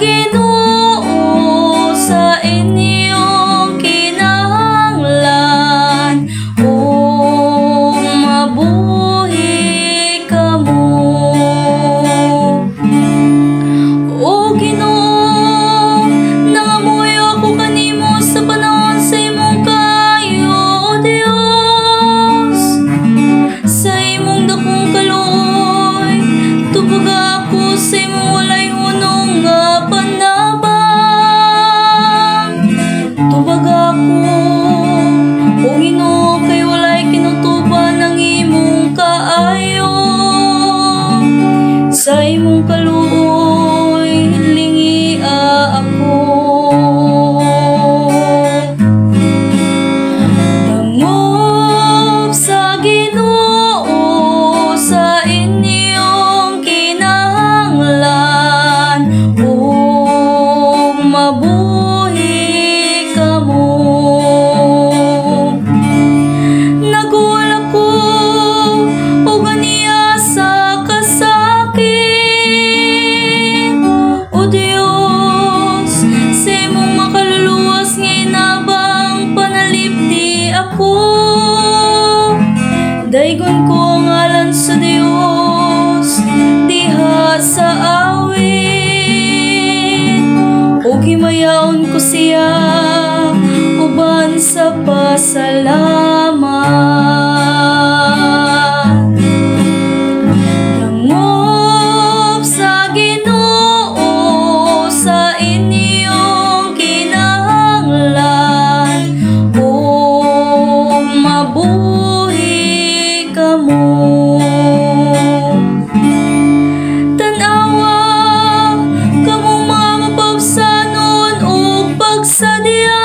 Ginoo sa inyong kinahanglan, o mabuhi kamo. O Ginoo, nangamuyo ako kanimo sa panahon sa imong kaayo, o Dios. Sa imong dakong kaluoy, tubag ako sa imong walay hunong nga panabang. Tubag ako, o Ginoo, kay walay kinutuban ang imong kaayo. Sa imong kaluoy, lingia ako. Dangop sa Ginoo sa inyong kinahanglan, o mabuhi kamo. Naguwal ako o ganiya sa kasakit, o Dios, sa imong makaluluwas nga inabang panalipdi ako. Daygon ko ang ngalan sa Dios diha sa awit, o himayaon ko siya uban sa pasalamat. Dangop sa Ginoo sa inyong kinahanglan, o mabuhi kamo. Tanawa kamong mga mapawsanon ug pagsadya,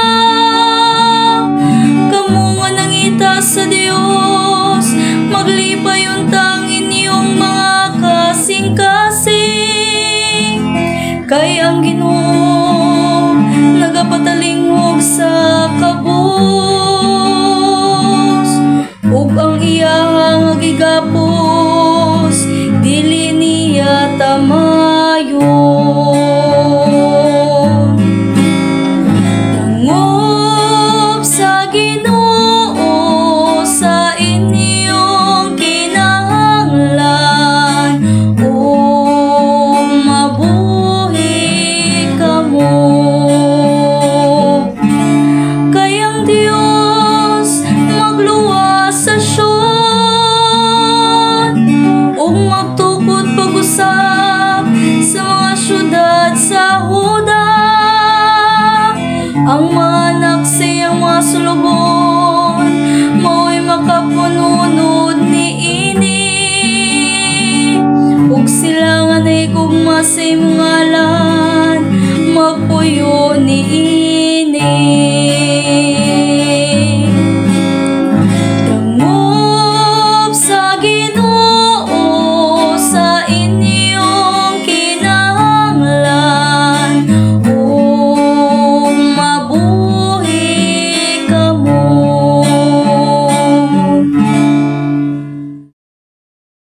kamo nga nangita sa Dios, maglipay untang inyong mga kasing-kasing. Kay ang Ginoo nagapatalingog sa kabus, ug ang iyang gigapos dili niya tamayon. Dangop sa Ginoo sa inyong kinahanglan, o mabuhi kamo. Kay ang Dios magluwas sa Sion, ug magtukod pag-usab sa mga syudad sa Huda. Ang